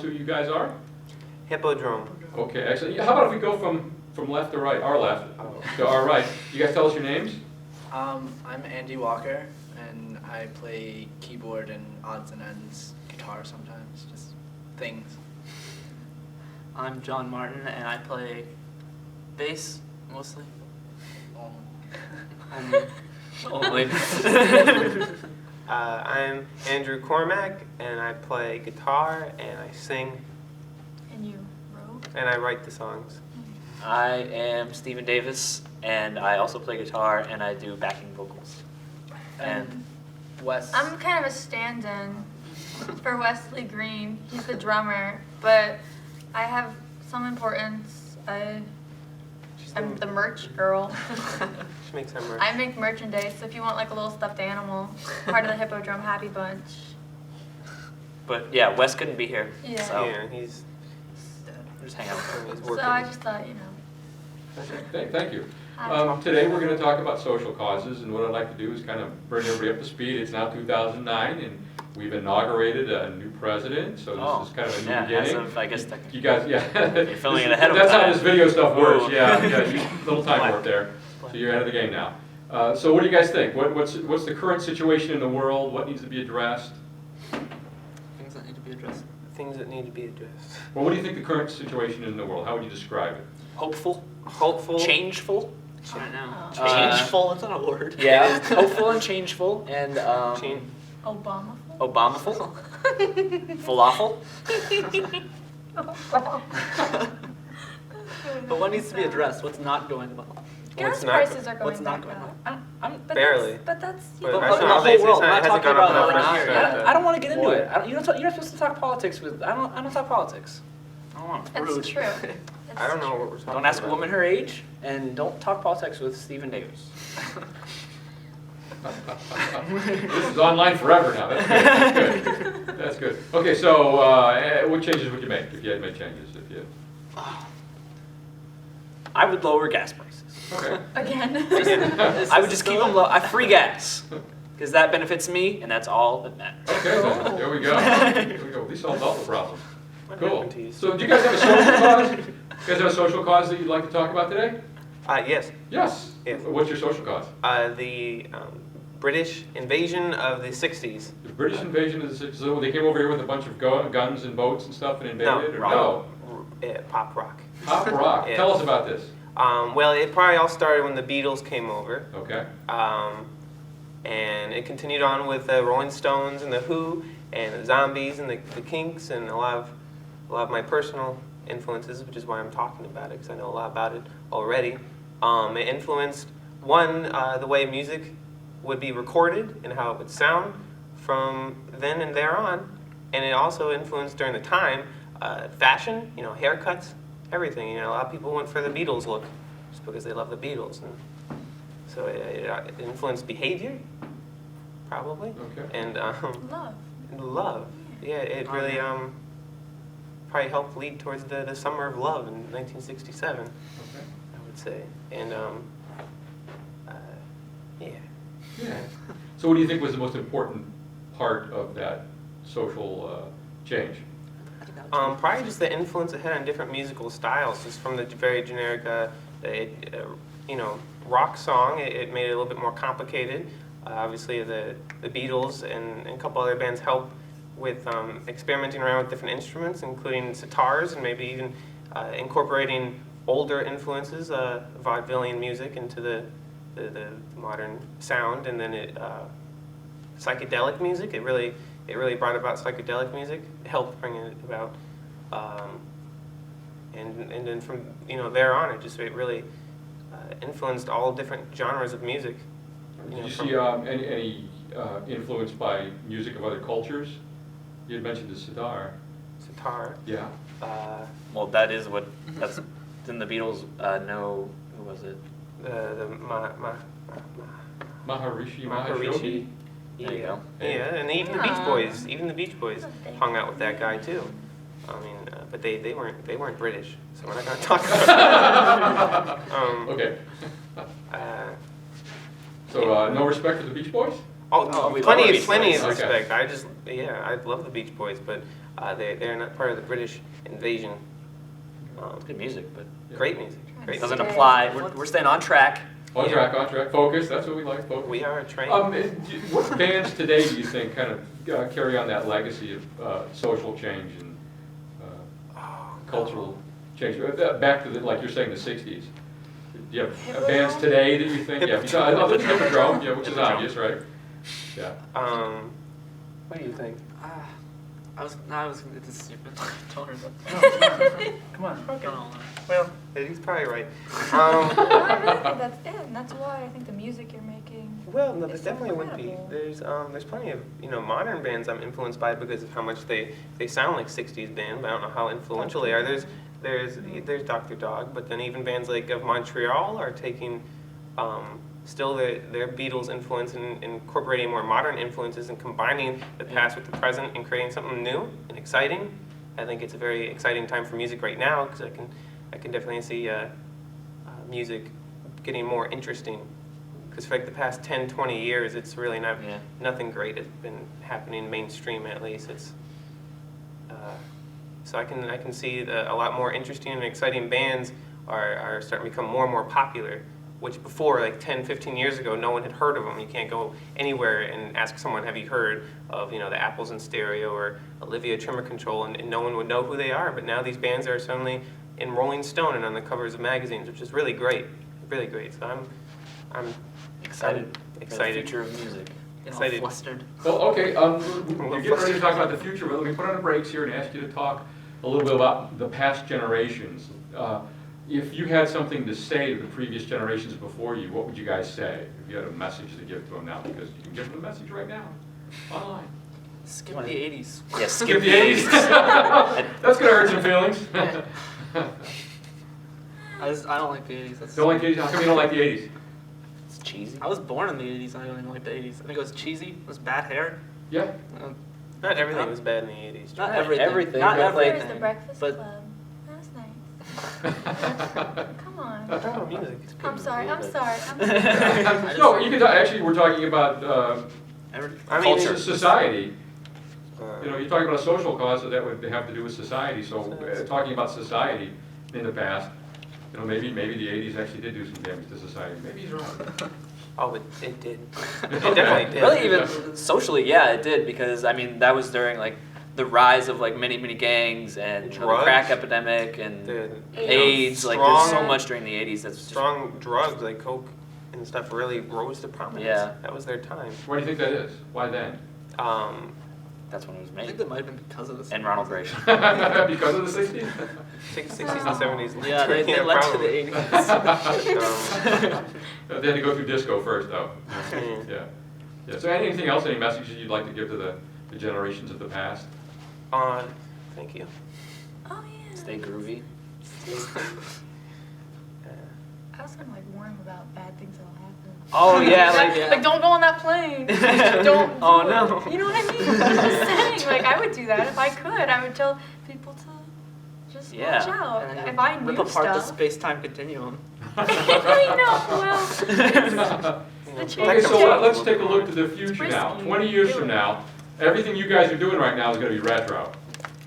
who you guys are? Hippodrome. Okay, excellent. How about if we go from left to right, our left to our right? You guys tell us your names? I'm Andy Walker, and I play keyboard and odds and ends, guitar sometimes, just things. I'm John Martin, and I play bass mostly. Only. I'm Andrew Cormack, and I play guitar, and I sing, And you wrote? and I write the songs. I am Stephen Davis, and I also play guitar, and I do backing vocals. And Wes. I'm kind of a stand-in for Wesley Green. He's the drummer, but I have some importance. I'm the merch girl. She makes her merch. I make merchandise, so if you want like a little stuffed animal, part of the Hippodrome Happy Bunch. But yeah, Wes couldn't be here, Yeah. so Yeah, he's we're just hang out with him. he's So working. I just thought, you know. Thank you. Hi. Today we're going to talk about social causes, and what I'd like to do is kind of bring everybody up to speed. It's now 2009, and we've inaugurated a new president, so this is kind of a new yeah, beginning. as of, I guess, You guys, yeah. You're filming it ahead of That's time. how this video stuff works, Ooh. yeah, little time work there. So you're ahead of the game now. So what do you guys think? What's the current situation in the world? What needs to be addressed? things that need to be addressed. Things that need to be addressed. Well, what do you think the current situation in the world? How would you describe it? Hopeful, Hopeful. changeful. Oh. Changeful. That's not a word. Yeah, hopeful and changeful, and Change. Obama. Obamaful, falafel. But what needs to be addressed? What's not going well? Gas not- prices are going what's not back going up. on? Barely. But that's But you that's know, not- the whole world. it I'm not hasn't talking gone up about enough over for here. sure. I don't want to get into What? it. You're not supposed to talk politics with. I don't talk politics. I don't want. That's Rude. true. I don't know what we're talking about. Don't ask a woman her age, and don't talk politics with Stephen Davis. This is online forever now. That's good. That's good. Okay, so what changes would you make if you had to make changes? If you I would lower gas prices. okay. Again. I would just keep them low. Free gas, because that benefits me, and that's all that matters. Okay, then. There we go. There we go. We solved all the problems. What Cool. happened to you? So do you guys have a social cause? You guys have a social cause that you'd like to talk about today? Yes. Yes. Yes. What's your social cause? The British invasion of the 60s. The British invasion is so they came over here with a bunch of guns and boats and stuff and invaded? No, Or no? Pop rock. Pop rock. Yeah. Tell us about this. Well, it probably all started when the Beatles came over. Okay. And it continued on with the Rolling Stones and the Who and the Zombies and the Kinks and a lot of my personal influences, which is why I'm talking about it, because I know a lot about it already. It influenced, the way music would be recorded and how it would sound from then and there on. And it also influenced during the time fashion, haircuts, everything. A lot of people went for the Beatles look just because they love the Beatles. And so it influenced behavior, probably. Okay. And Love. love. Yeah, it really probably helped lead towards the Summer of Love in 1967, Okay. I would say. And yeah. Yeah. So what do you think was the most important part of that social change? Probably just the influence it had on different musical styles, just from the very generic, rock song. It made it a little bit more complicated. Obviously, the Beatles and a couple other bands helped with experimenting around with different instruments, including sitars and maybe even incorporating older influences, vaudevillian music, into the modern sound, and then psychedelic music. It really brought about psychedelic music, helped bring it about, and then from there on, it really influenced all different genres of music. Did you see any influence by music of other cultures? You had mentioned the sitar. Sitar. Yeah. Well, that's didn't the Beatles know, who was it? The Maharishi. Maharishi. There you go. Yeah, and even the Beach Boys hung out with that guy too. I mean, but they weren't British, so we're not going to talk about it. Okay. So no respect for the Beach Boys? Oh, we love plenty the of Beach Boys. respect. Okay. I love the Beach Boys, but They're not part of the British invasion. It's good music, but Great music. Great it doesn't music. apply. We're staying on track. On track, focus, that's what we like, focus. We are trained. What bands today do you think kind of carry on that legacy of social change and cultural change? Back to like you're saying, the '60s. Do you have bands today that you think? Yeah, I love the Hippodrome, yeah, which is obvious, right? Yeah. What do you think? It's stupid. Don't worry about it. Come on. Okay. Well, he's probably right. No, I really think that's it, and that's why I think the music you're making. Well, no, there It's so definitely would be. incredible. There's plenty of modern bands I'm influenced by because of how much they sound like '60s band, but I don't know how influential they are. There's Dr. Dog, but then even bands like of Montreal are taking still their Beatles influence and incorporating more modern influences and combining the past with the present and creating something new and exciting. I think it's a very exciting time for music right now because I can definitely see music getting more interesting. Because for like the past 10, 20 years, it's really nothing great has been happening mainstream at least. It's so I can see a lot more interesting and exciting bands are starting to become more and more popular. Which before, like 10, 15 years ago, no one had heard of them. You can't go anywhere and ask someone, have you heard of the Apples in Stereo or Olivia Tremor Control, and no one would know who they are. But now these bands are suddenly in Rolling Stone and on the covers of magazines, which is really great, really great. So I'm Excited. excited. For the future of music. Excited. Flustered. Well, okay, we're getting ready to talk about the future, but let me put on the brakes here and ask you to talk a little bit about the past generations. If you had something to say to the previous generations before you, what would you guys say? If you had a message to give to them now, because you can give them a message right now, online. Skip the 80s. Yeah, Skip the 80s. That's gonna hurt some feelings. I don't like the 80s. That's Don't like the 80s? How come you don't like the 80s? It's cheesy. I was born in the 80s and I don't even like the 80s. I think it was cheesy. It was bad hair. Yeah. Not everything was bad in the '80s. Not Joe. everything. everything, Not but like- There's the Breakfast But- Club. That was nice. Come on. Talk about music. It's good. I'm sorry. I'm sorry. No, you could, actually, we're talking about I mean, Culture. society. Uh, You're talking about a social cause, so that would have to do with society. So talking about society in the past, maybe the 80s actually did do some damage to society. Maybe he's wrong. Oh, it did. It definitely did. Really, even socially, yeah, it did, because I mean that was during like the rise of like many gangs and the Drugs. crack epidemic and The AIDS. Like there's so strong- much during the 80s that's just, strong drugs like coke and stuff really rose to prominence. Yeah. That was their time. Why do you think that is? Why then? that's when it was I think made. that might have been because of this. And Ronald Reagan. Because of the 60s? 60s and 70s. Yeah, they led to the probably. 80s. They had to go through disco first, though. Mm. Yeah. So anything else, any messages you'd like to give to the generations of the past? Thank you. Oh yeah. Stay groovy. I was gonna warn him about bad things that'll happen. Oh yeah, like Like don't go on that plane. Don't. Oh, do no. it. You know what I mean? I'm just saying. Like I would do that if I could. I would tell people to just Yeah. watch out. And then If I rip knew apart the stuff. space-time continuum. I know. Well, the change. Okay, so let's take a look to the future It's now. risky. 20 years Do from it. now, everything you guys are doing right now is going to be retro.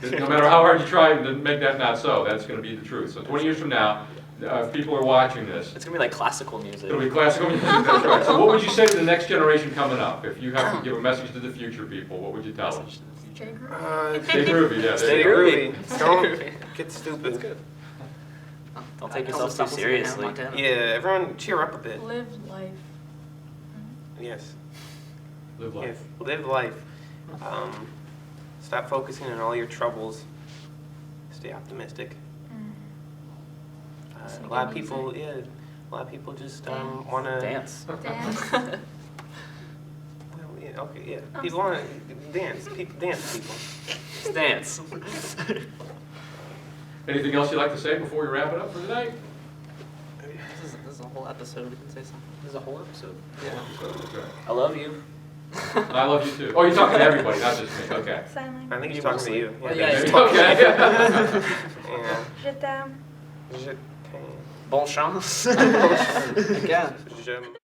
No matter how hard you try to make that not so, that's going to be the truth. So 20 years from now, if people are watching this, it's gonna be like classical music. it'll be classical music, that's right. So what would you say to the next generation coming up? If you have to give a message to the future people, what would you tell them? Stay groovy. Stay groovy, yeah. there Stay you go. groovy. Don't get stupid. That's good. Don't take I yourself stop too listening to Hannah seriously. Montana. Yeah, everyone cheer up a bit. Live life. Yes. Live Yes. life. Live life. Stop focusing on all your troubles. Stay optimistic. Listen A to lot of good people, a lot of people just Dance. want to Dance. Dance. Well, yeah, okay, yeah. I'm People want to dance. People dance. People. Dance. Anything else you'd like to say before we wrap it up for tonight? This is a whole episode. We can say something. This is a whole episode. Yeah. That's right. I love you. I love you too. Oh, you're talking to everybody, not just me. Okay. Sign I language. think he's talking to you. Yeah, yeah, he's Okay. Yeah. Je t'aime. Je Bon chance. Again. t'aime.